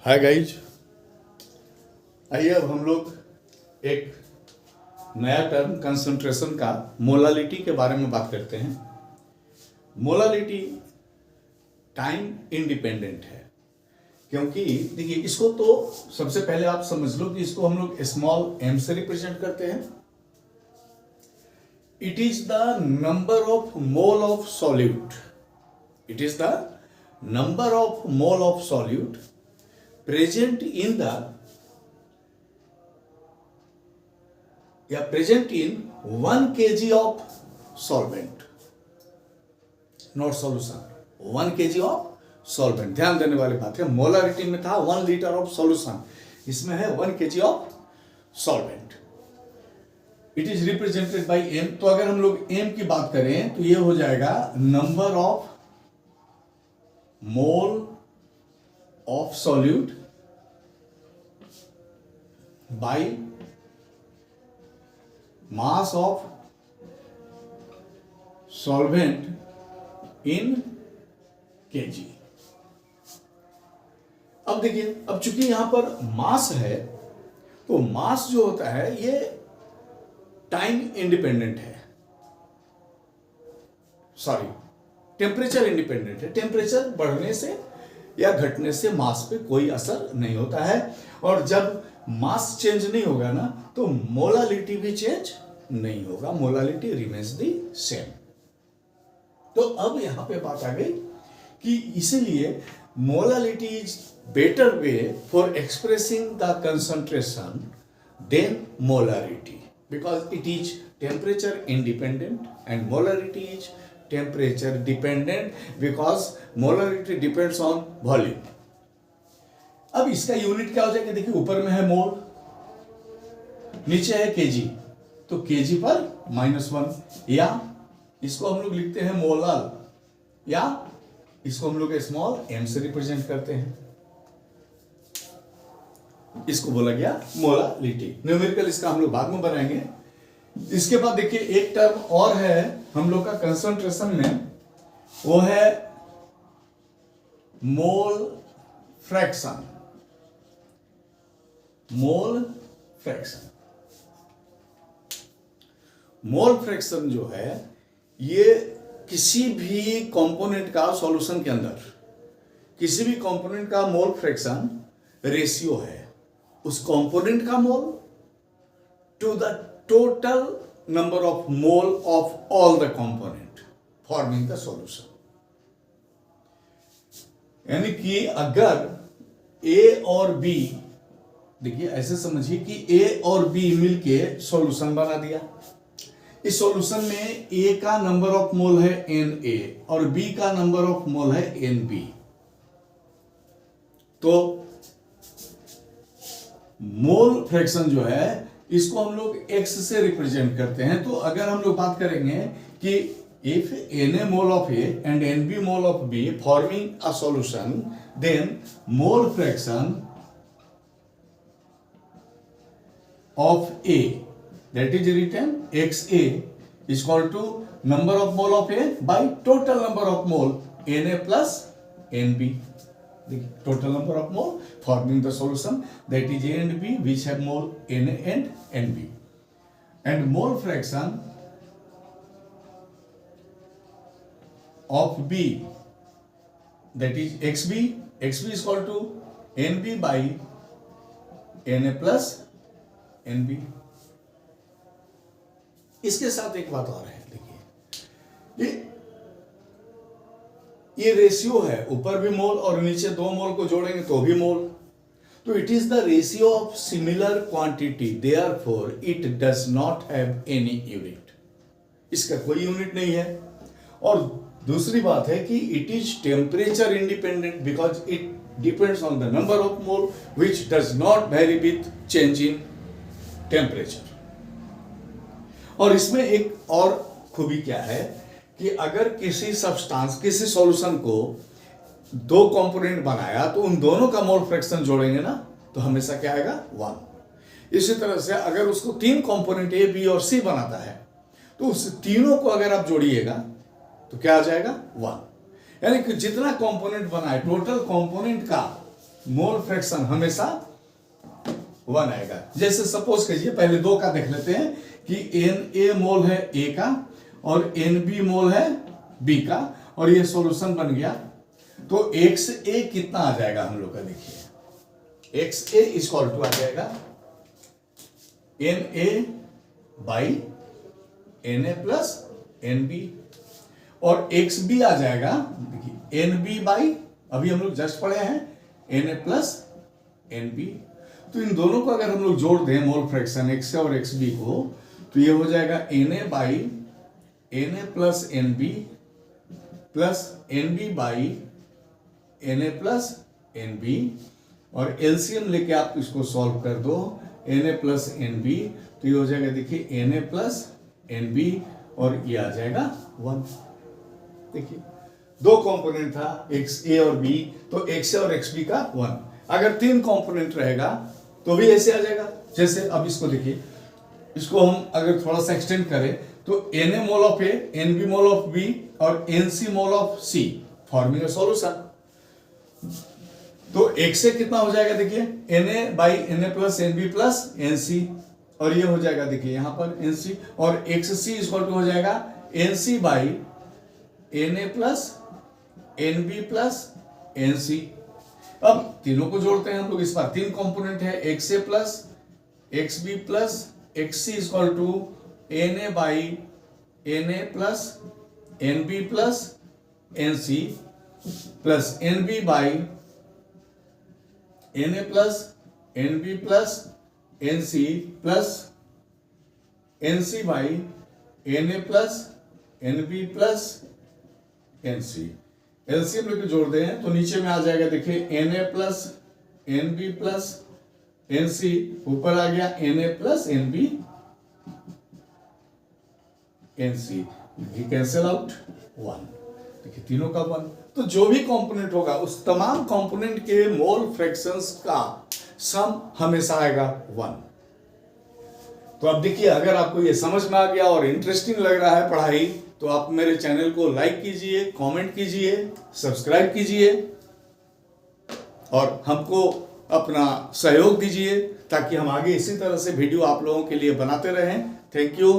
Hi guys, आइए अब हम लोग एक नया टर्म कंसंट्रेशन का मोलालिटी के बारे में बात करते हैं। मोलालिटी टाइम इंडिपेंडेंट है, क्योंकि देखिए इसको तो सबसे पहले आप समझ लो कि इसको हम लोग स्मॉल एम से रिप्रेजेंट करते हैं। It is the number of mole of solute. It is the number of mole of solute present in 1 kg of solvent, not solution, 1 kg of solvent। ध्यान देने वाली बात है, मोलारिटी में था 1 लीटर ऑफ सॉल्यूशन, इसमें है 1 kg of solvent. It is represented by M. तो अगर हम लोग एम की बात करें तो ये हो जाएगा number of mole of solute by mass of solvent in kg। अब देखिए, अब चूंकि यहां पर मास है तो मास जो होता है ये टाइम इंडिपेंडेंट है, सॉरी टेम्परेचर इंडिपेंडेंट है। टेम्परेचर बढ़ने से या घटने से मास पे कोई असर नहीं होता है, और जब मास चेंज नहीं होगा ना तो मोलालिटी भी चेंज नहीं होगा, मोलालिटी रिमेन्स दी सेम। तो अब यहां पे बात आ गई कि इसलिए molality is better way for expressing the concentration than molarity, because it is temperature independent and molarity is temperature dependent, because molarity depends on volume. अब इसका यूनिट क्या हो जाएगा, देखिए ऊपर में है मोल, नीचे है केजी, तो केजी पर -1, या इसको हम लोग लिखते हैं मोलल, या इसको हम लोग स्मॉल एम से रिप्रेजेंट करते हैं। इसको बोला गया मोलालिटी। न्यूमेरिकल इसका हम लोग बाद में बनाएंगे। इसके बाद देखिए एक टर्म और है हम लोग का कंसंट्रेशन में, वो है mole fraction. Mole fraction, mole fraction जो है ये किसी भी कंपोनेंट का सॉल्यूशन के अंदर किसी भी कंपोनेंट का मोल फ्रैक्शन रेशियो है उस कंपोनेंट का mole to the total number of mole of all the component forming the solution. यानी कि अगर ए और बी, देखिए ऐसे समझिए कि ए और बी मिलके सॉल्यूशन बना दिया। इस सॉल्यूशन में ए का नंबर ऑफ मोल है Na और बी का नंबर ऑफ मोल है Nb। तो मोल फ्रैक्शन जो है इसको हम लोग x से रिप्रेजेंट करते हैं। तो अगर हम लोग बात करेंगे कि if Na mole of A and Nb mole of B forming a solution, then mole fraction of A, that is written XA is equal to number of mole of A by total number of mole Na plus Nb. The total number of mole forming the solution, that is A and B, which have mole Na and Nb. And mole fraction of B, that is XB is equal to Nb by Na plus Nb। इसके साथ एक बात और है, देखिए ये ratio है, ऊपर भी मोल और नीचे 2 मोल को जोड़ेंगे तो भी मोल। तो it is the ratio of similar quantity, therefore it does not have any unit. इसका कोई यूनिट नहीं है। और दूसरी बात है कि it is temperature independent, because it depends on the number of mole which does not very with change in temperature. और इसमें एक और खूबी क्या है कि अगर किसी सब्सटेंस, किसी सॉल्यूशन को 2 कंपोनेंट बनाया तो उन दोनों का मोल फ्रैक्शन जोड़ेंगे ना तो हमेशा क्या आएगा, 1। इसी तरह से अगर उसको 3 कंपोनेंट ए, बी और सी बनाता है तो उस तीनों को अगर आप जोड़िएगा तो क्या आ जाएगा, 1। यानी कि जितना कंपोनेंट बना है टोटल कंपोनेंट का मोल फ्रैक्शन हमेशा 1 आएगा। जैसे सपोज कीजिए, पहले 2 का देख लेते हैं कि Na मोल है A का और Nb मोल है B का, और ये सॉल्यूशन बन गया। तो XA कितना आ जाएगा हम लोग का, देखिए XA इक्वल टू आ जाएगा Na by Na plus Nb, और XB आ जाएगा, देखिए Nb बाई, अभी हम लोग जस्ट पढ़े हैं Na प्लस Nb। तो इन दोनों को अगर हम लोग जोड़ दें मोल फ्रैक्शन XA और XB को, तो ये हो जाएगा Na by Na plus Nb plus Nb by Na plus Nb, और एलसीएम लेके आप इसको सॉल्व कर दो Na प्लस Nb, तो ये हो जाएगा देखिए Na प्लस Nb, और ये आ जाएगा 1। देखिए 2 कंपोनेंट था XA और B, तो XA और XB का 1। अगर 3 कंपोनेंट रहेगा तो भी ऐसे आ जाएगा। जैसे अब इसको देखिए, इसको हम अगर थोड़ा सा एक्सटेंड करें तो Na mole of A, Nb mole of B और Nc mole of C, forming a solution. तो XA कितना हो जाएगा, देखिए Na by Na plus Nb plus Nc, और ये हो जाएगा देखिए यहां पर Nc, और XC इक्वल टू हो जाएगा Nc by Na plus Nb plus Nc। अब तीनों को जोड़ते हैं हम लोग, इस बार 3 कंपोनेंट है, XA plus XB plus XC equal to Na by Na plus Nb plus Nc plus Nb by Na plus Nb plus Nc plus Nc by Na plus Nb plus Nc। LCM लेके जोड़ दें तो नीचे में आ जाएगा, देखिए Na plus Nb plus Nc, ऊपर आ गया Na plus Nb Nc, cancel out 1, देखिए तीनों का 1। तो जो भी कंपोनेंट होगा उस तमाम कंपोनेंट के मोल फ्रैक्शंस का सम हमेशा आएगा 1। तो अब देखिए, अगर आपको ये समझ में आ गया और इंटरेस्टिंग लग रहा है पढ़ाई, तो आप मेरे चैनल को लाइक कीजिए, कमेंट कीजिए, सब्सक्राइब कीजिए और हमको अपना सहयोग दीजिए, ताकि हम आगे इसी तरह से वीडियो आप लोगों के लिए बनाते रहें। Thank you.